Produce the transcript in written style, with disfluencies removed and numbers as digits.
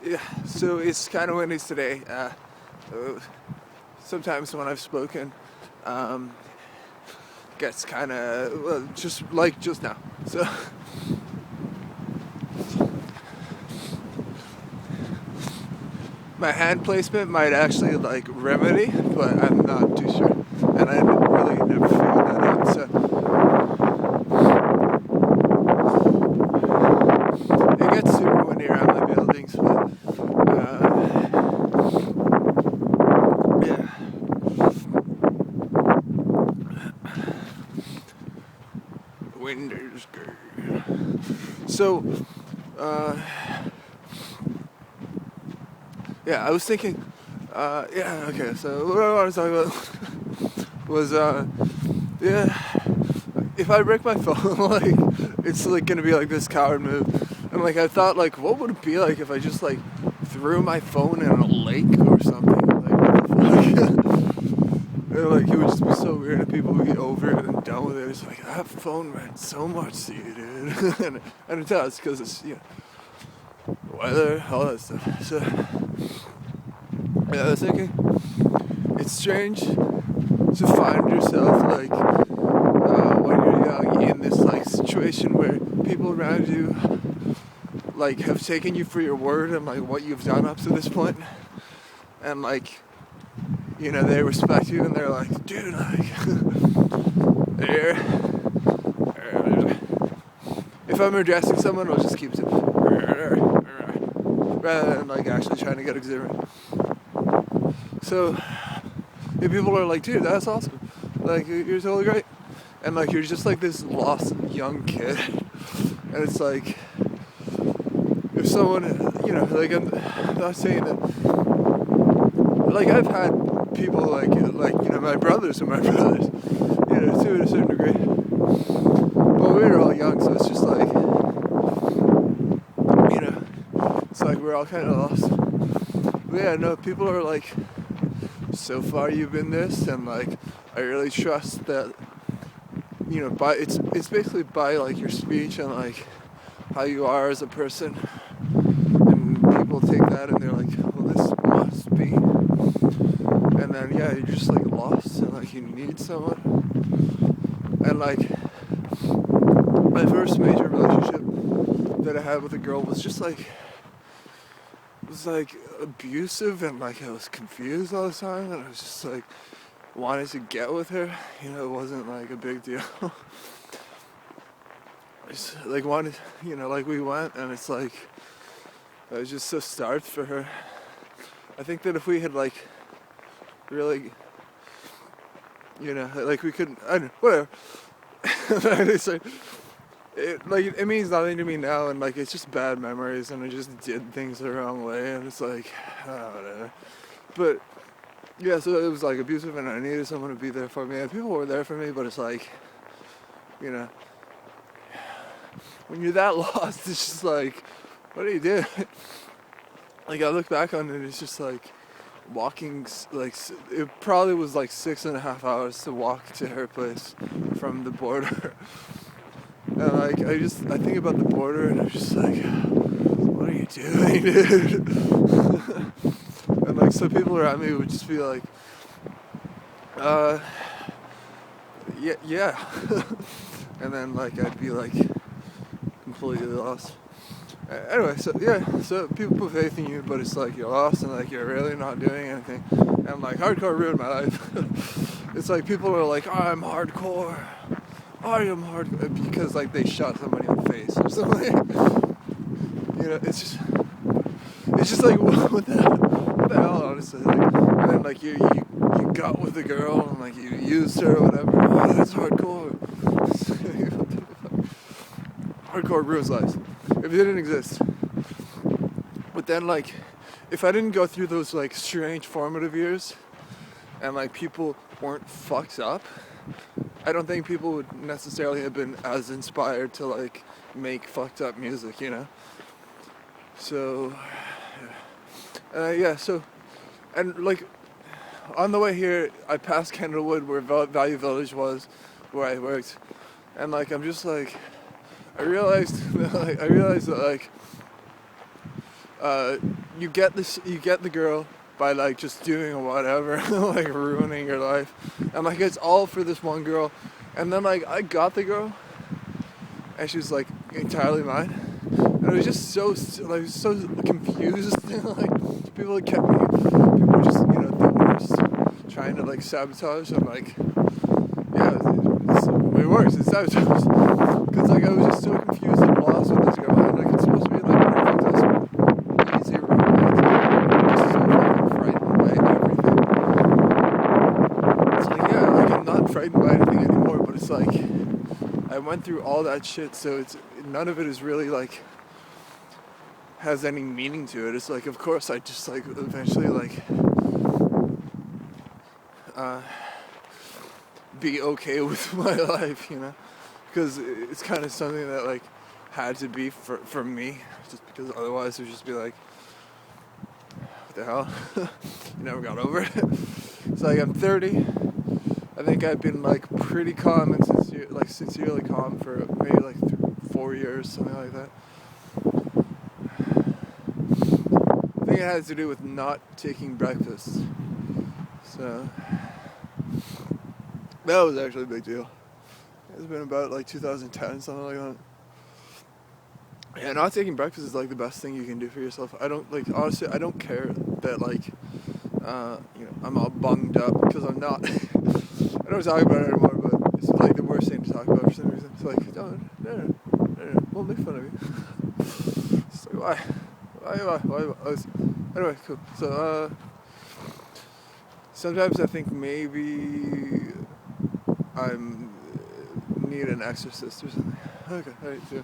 Yeah, so it's kind of windy today. Sometimes when I've spoken, um, gets kind of well, just like just now. So my hand placement might actually like remedy, but I'm not too sure, and I really never figured that out. So it gets super windy around my buildings, but yeah. Windows girl. So, uh, yeah, I was thinking, yeah, okay, so what I want to talk about was, yeah, if I break my phone, like, it's, like, gonna be, like, this coward move. And, like, I thought, like, what would it be like if I just, like, threw my phone in a lake or something? Like, what the fuck? And, like, it would just be so weird and people would get over it and done with it. It's like, that phone meant so much to you, dude. and it does, because it's, weather, all that stuff. So, yeah, I was thinking, it's strange to find yourself, like, when you're young in this, like, situation where people around you, like, have taken you for your word and, like, what you've done up to this point. And, like, they respect you and they're like, dude, like, there. If I'm addressing someone, I'll just keep it rather than, like, actually trying to get exuberant. So, if people are like, dude, that's awesome. Like, you're totally great. And, like, you're just, like, this lost young kid. And it's like, if someone, like, I'm not saying that, like, I've had people, like, my brothers are my brothers, to a certain degree. But we were all young, so it's just like, it's like we're all kind of lost. But yeah, no, people are like, so far you've been this, and like, I really trust that, by it's basically by like your speech and like how you are as a person, and people take that and they're like, well, this must be, and then yeah, you're just like lost and like you need someone, and like my first major relationship that I had with a girl was just like, it was like abusive, and like I was confused all the time, and I was just like wanted to get with her, it wasn't like a big deal. I just like wanted, like we went, and it's like I was just so starved for her. I think that if we had like really, like we couldn't, I don't know, whatever. It's like, it means nothing to me now, and like it's just bad memories, and I just did things the wrong way, and it's like, whatever. But yeah, so it was like abusive, and I needed someone to be there for me, and people were there for me, but it's like, when you're that lost, it's just like, what do you do? Like, I look back on it, it's just like walking, like, it probably was like 6.5 hours to walk to her place from the border. And like, I think about the border, and I'm just like, what are you doing, dude? And like, some people around me would just be like, yeah. And then like, I'd be like completely lost. Anyway, so yeah, so people put faith in you, but it's like you're lost and like you're really not doing anything. And like, hardcore ruined my life. It's like people are like, I'm hardcore. I am hardcore, because like they shot somebody in the face or something. It's just like, what the hell, honestly. Like, and then like you got with the girl and like you used her or whatever. Oh, that's hardcore. Hardcore ruins lives. If it didn't exist. But then like, if I didn't go through those like strange formative years, and like people weren't fucked up, I don't think people would necessarily have been as inspired to like make fucked up music, So, so, and like, on the way here, I passed Kendallwood, where Value Village was, where I worked, and like, I'm just like, I realized that like, you get the girl by like just doing whatever, like ruining your life, and like it's all for this one girl, and then like I got the girl, and she was like entirely mine, and I was just so confused. Like people were just the worst, trying to like sabotage. I'm like, yeah, it's way worse. It's sabotage because like I was just so confused and lost with this girl, and like it's supposed to be like perfect, easy romance. I'm just so fucking frightened by everything. It's like yeah, like I'm not frightened by anything anymore, but it's like I went through all that shit, so it's none of it is really like has any meaning to it. It's like of course I just like eventually like be okay with my life, because it's kind of something that like had to be for me, just because otherwise it would just be like, what the hell? You never got over it. It's like I'm 30. I think I've been like pretty calm and sincerely calm for maybe like 4 years, something like that. I think it has to do with not taking breakfast. So that was actually a big deal. It's been about like 2010, something like that. Yeah, not taking breakfast is like the best thing you can do for yourself. I don't like, honestly, I don't care that like, I'm all bunged up, because I'm not. I don't talk about it anymore, but it's like the worst thing to talk about for some reason. It's like, no, won't make fun of you. It's like, why? Anyway, cool. So, sometimes I think maybe I need an exorcist or something. Okay, alright, yeah.